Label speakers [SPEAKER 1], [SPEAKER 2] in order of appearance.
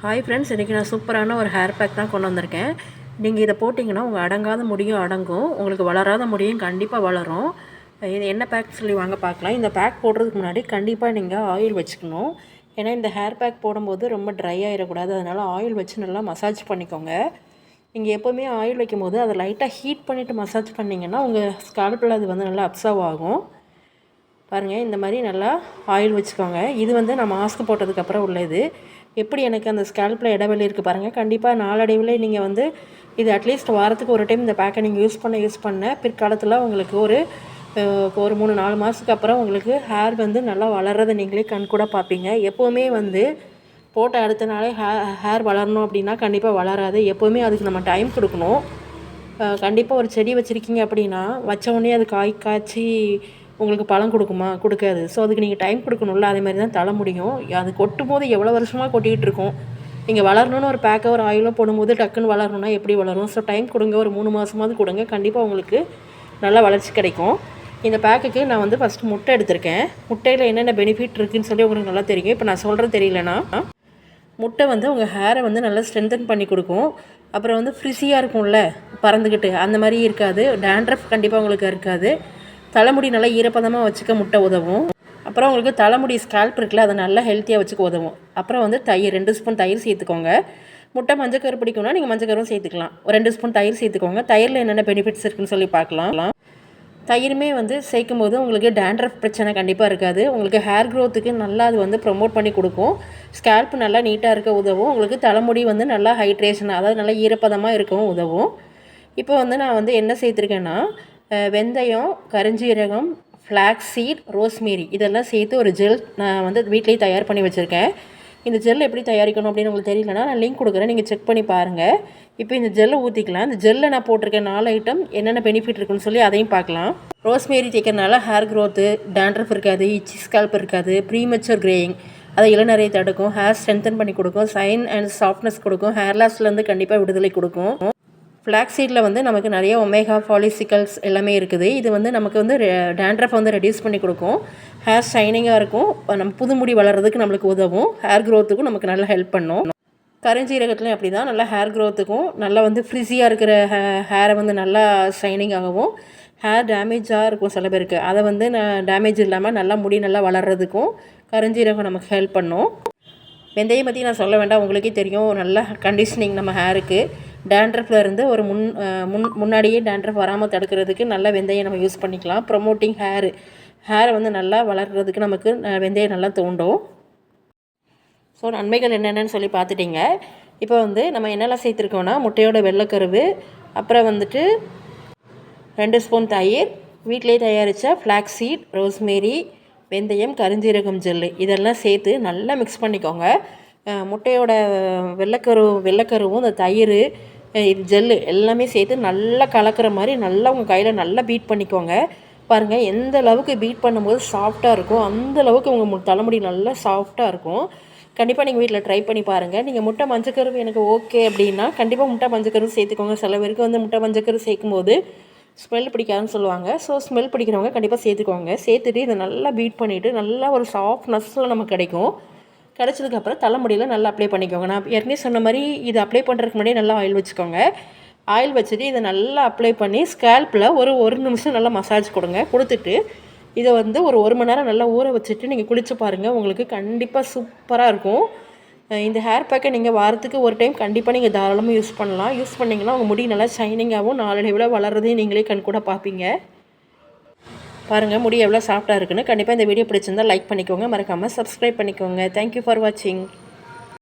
[SPEAKER 1] Hi friends, இன்றைக்கி நான் சூப்பரான ஒரு ஹேர் பேக் தான் கொண்டு வந்திருக்கேன். நீங்கள் இதை போட்டிங்கன்னா உங்கள் அடங்காத முடியும் அடங்கும், உங்களுக்கு வளராத முடியும் கண்டிப்பாக வளரும். இது என்ன பேக் சொல்லி வாங்க பார்க்கலாம். இந்த பேக் போடுறதுக்கு முன்னாடி கண்டிப்பாக நீங்கள் ஆயில் வச்சுக்கணும். ஏன்னா இந்த ஹேர் பேக் போடும்போது ரொம்ப ட்ரை ஆகிடக்கூடாது. அதனால் ஆயில் வச்சு நல்லா மசாஜ் பண்ணிக்கோங்க. நீங்கள் எப்போவுமே ஆயில் வைக்கும்போது அதை லைட்டாக ஹீட் பண்ணிவிட்டு மசாஜ் பண்ணிங்கன்னா உங்கள் ஸ்கால்பில் அது வந்து நல்லா அப்சர்வ் ஆகும். பாருங்கள், இந்த மாதிரி நல்லா ஆயில் வச்சுக்கோங்க. இது வந்து நான் மாஸ்க் போட்டதுக்கப்புறம் உள்ளது. எப்படி எனக்கு அந்த ஸ்கேல்பில் இடைவெளி இருக்குது பாருங்கள். கண்டிப்பாக நாளடைவில் நீங்கள் வந்து இது அட்லீஸ்ட் வாரத்துக்கு ஒரு டைம் இந்த பேக்கை நீங்கள் யூஸ் பண்ண பிற்காலத்தில் உங்களுக்கு ஒரு 3-4 மாதத்துக்கு அப்புறம் உங்களுக்கு ஹேர் வந்து நல்லா வளர்கிறத நீங்களே கண்கூட பார்ப்பீங்க. எப்போவுமே வந்து போட்ட அடுத்த நாளே ஹேர் வளரணும் அப்படின்னா கண்டிப்பாக வளராது. எப்போவுமே அதுக்கு நம்ம டைம் கொடுக்கணும். கண்டிப்பாக ஒரு செடி வச்சுருக்கீங்க அப்படின்னா வச்ச உடனே அது காய்ச்சி உங்களுக்கு பழம் கொடுக்குமா? கொடுக்காது. ஸோ அதுக்கு நீங்கள் டைம் கொடுக்கணும்ல. அதேமாதிரி தான் தலை முடியும். அது கொட்டும் போது எவ்வளோ வருஷமாக கொட்டிகிட்டு இருக்கும். நீங்கள் வளரணுன்னு ஒரு பேக்கை ஒரு ஆயிலோ போடும்போது டக்குன்னு வளரணுன்னா எப்படி வளரும்? ஸோ டைம் கொடுங்க, ஒரு 3 மாதமாவது கொடுங்க. கண்டிப்பாக உங்களுக்கு நல்லா வளர்ச்சி கிடைக்கும். இந்த பேக்குக்கு நான் வந்து ஃபஸ்ட்டு முட்டை எடுத்திருக்கேன். முட்டையில் என்னென்ன பெனிஃபிட் இருக்குதுன்னு சொல்லி உங்களுக்கு நல்லா தெரியும். இப்போ நான் சொல்கிறது தெரியலனா, முட்டை வந்து உங்கள் ஹேரை வந்து நல்லா ஸ்ட்ரென்தன் பண்ணி கொடுக்கும். அப்புறம் வந்து ஃப்ரிஸியாக இருக்கும்ல, பறந்துக்கிட்டு அந்த மாதிரி இருக்காது. டேண்ட்ரஃப் கண்டிப்பாக உங்களுக்கு இருக்காது. தலைமுடி நல்லா ஈரப்பதமாக வச்சுக்க முட்டை உதவும். அப்புறம் உங்களுக்கு தலைமுடி ஸ்கேல்ப் இருக்குல்ல, அதை நல்லா ஹெல்த்தியாக வச்சுக்க உதவும். அப்புறம் வந்து தயிர் 2 ஸ்பூன் தயிர் சேர்த்துக்கோங்க. முட்டை மஞ்சக்கரு பிடிக்கும்னா நீங்கள் மஞ்சக்கரும் சேர்த்துக்கலாம். ஒரு 2 ஸ்பூன் தயிர் சேர்த்துக்கோங்க. தயிரில் என்னென்ன பெனிஃபிட்ஸ் இருக்குதுன்னு சொல்லி பார்க்கலாம். தயிருமே வந்து சேர்க்கும் போது உங்களுக்கு டேண்ட்ரஃப் பிரச்சனை கண்டிப்பாக இருக்காது. உங்களுக்கு ஹேர் க்ரோத்துக்கு நல்லா அது வந்து ப்ரொமோட் பண்ணி கொடுக்கும். ஸ்கேல்ப் நல்லா நீட்டாக இருக்க உதவும். உங்களுக்கு தலைமுடி வந்து நல்லா ஹைட்ரேஷன், அதாவது நல்லா ஈரப்பதமாக இருக்கவும் உதவும். இப்போ வந்து நான் வந்து என்ன சேர்த்துருக்கேன்னா, வெந்தயம், கருஞ்சீரகம், ஃப்ளாக்ஸ் சீட், ரோஸ்மேரி இதெல்லாம் சேர்த்து ஒரு ஜெல் நான் வந்து வீட்டிலேயே தயார் பண்ணி வச்சுருக்கேன். இந்த ஜெல் எப்படி தயாரிக்கணும் அப்படின்னு உங்களுக்கு தெரியலனா நான் லிங்க் கொடுக்குறேன், நீங்கள் செக் பண்ணி பாருங்கள். இப்போ இந்த ஜெல்லை ஊற்றிக்கலாம். இந்த ஜெல்லை நான் போட்டிருக்கேன் 4 ஐட்டம், என்னென்ன பெனிஃபிட் இருக்குன்னு சொல்லி அதையும் பார்க்கலாம். ரோஸ்மேரி தேய்க்கிறதுனால ஹேர் க்ரோத்து, டேண்ட்ரஃப் இருக்காது, இச்சி ஸ்கேல்ப் இருக்காது, ப்ரீமெச்சூர் கிரேயிங் அதை இளநரையை தடுக்கும், ஹேர் ஸ்ட்ரென்தன் பண்ணி கொடுக்கும், சைன் அண்ட் சாஃப்ட்னஸ் கொடுக்கும், ஹேர் லாஸ்லேருந்து கண்டிப்பாக விடுதலை கொடுக்கும். ஃப்ளாக்ஸ் சீடில் வந்து நமக்கு நிறைய ஒமேகா பாலிசிக்கல்ஸ் எல்லாமே இருக்குது. இது வந்து நமக்கு வந்து டேண்ட்ரஃப் வந்து ரெடியூஸ் பண்ணி கொடுக்கும். ஹேர் ஷைனிங்காக இருக்கும். நம்ம புது முடி வளர்கிறதுக்கு நம்மளுக்கு உதவும். ஹேர் க்ரோத்துக்கும் நமக்கு நல்லா ஹெல்ப் பண்ணும். கருஞ்சீரகத்துலையும் அப்படி தான், நல்லா ஹேர் க்ரோத்துக்கும் நல்லா வந்து ஃப்ரிஸியாக இருக்கிற ஹேரை வந்து நல்லா ஷைனிங் ஆகவும், ஹேர் டேமேஜாக இருக்கும் சில பேருக்கு, அதை வந்து டேமேஜ் இல்லாமல் நல்லா முடி நல்லா வளர்கிறதுக்கும் கருஞ்சீரகம் நமக்கு ஹெல்ப் பண்ணும். வெந்தயம் பற்றி நான் சொல்ல வேண்டாம், உங்களுக்கே தெரியும். நல்ல கண்டிஷனிங் நம்ம ஹேருக்கு. டேண்ட்ரஃபில் இருந்து ஒரு முன்னாடியே டேண்ட்ரஃப் வராமல் தடுக்கிறதுக்கு நல்ல வெந்தயம் நம்ம யூஸ் பண்ணிக்கலாம். ப்ரொமோட்டிங் ஹேரை வந்து நல்லா வளர்கிறதுக்கு நமக்கு வெந்தயம் நல்லா தூண்டும். ஸோ நன்மைகள் என்னென்னு சொல்லி பார்த்துட்டிங்க. இப்போ வந்து நம்ம என்னெல்லாம் சேர்த்துருக்கோன்னா, முட்டையோட வெள்ளைக்கருவு, அப்புறம் வந்துட்டு 2 ஸ்பூன் தயிர், வீட்டிலே தயாரித்த ஃப்ளாக்ஸ் சீட், ரோஸ்மேரி, வெந்தயம், கருஞ்சீரகம் ஜெல்லு இதெல்லாம் சேர்த்து நல்லா மிக்ஸ் பண்ணிக்கோங்க. முட்டையோட வெள்ளைக்கருவும் இந்த தயிர் இது ஜெல்லு எல்லாமே சேர்த்து நல்லா கலக்கிற மாதிரி நல்லா உங்கள் கையில் நல்லா பீட் பண்ணிக்கோங்க. பாருங்கள், எந்த அளவுக்கு பீட் பண்ணும்போது சாஃப்டாக இருக்கும் அந்த அளவுக்கு உங்கள் தலைமுடி நல்லா சாஃப்டாக இருக்கும். கண்டிப்பாக நீங்கள் வீட்டில் ட்ரை பண்ணி பாருங்கள். நீங்கள் முட்டை மஞ்சக்கரு எனக்கு ஓகே அப்படின்னா கண்டிப்பாக முட்டை மஞ்சக்கரு சேர்த்துக்கோங்க. சில பேருக்கு வந்து முட்டை மஞ்சக்கரு சேர்க்கும்போது ஸ்மெல் பிடிக்காதுன்னு சொல்லுவாங்க. ஸோ ஸ்மெல் பிடிக்கிறவங்க கண்டிப்பாக சேர்த்துக்கோங்க. சேர்த்துட்டு இதை நல்லா பீட் பண்ணிவிட்டு நல்லா ஒரு சாஃப்ட்னஸ்ஸில் நமக்கு கிடைக்கும். கிடச்சதுக்கப்புறம் தலைமுடியில் நல்லா அப்ளை பண்ணிக்கோங்க. நான் ஏற்கனவே சொன்ன மாதிரி இது அப்ளை பண்ணுறதுக்கு முன்னாடியே நல்லா ஆயில் வச்சுக்கோங்க. ஆயில் வச்சுட்டு இதை நல்லா அப்ளை பண்ணி ஸ்கேல்பில் ஒரு நிமிஷம் நல்லா மசாஜ் கொடுத்துட்டு இதை வந்து ஒரு 1 மணி நேரம் நல்லா ஊற வச்சுட்டு நீங்கள் குளித்து பாருங்கள். உங்களுக்கு கண்டிப்பாக சூப்பராக இருக்கும். இந்த ஹேர் பேக்கை நீங்கள் வாரத்துக்கு ஒரு டைம் கண்டிப்பாக நீங்கள் தாராளமாக யூஸ் பண்ணலாம். யூஸ் பண்ணிங்கன்னா உங்கள் முடி நல்லா ஷைனிங்காகவும் நாளடைவில் வளர்கிறதையும் நீங்களே கண்கூட பார்ப்பீங்க. பாருங்கள், முடி எவ்வளோ சாஃப்டாக இருக்குன்னு. கண்டிப்பாக இந்த வீடியோ பிடிச்சிருந்தால் லைக் பண்ணிக்கோங்க. மறக்காமல் சப்ஸ்கிரைப் பண்ணிக்கோங்க. தேங்க்யூ ஃபார் வாட்சிங்.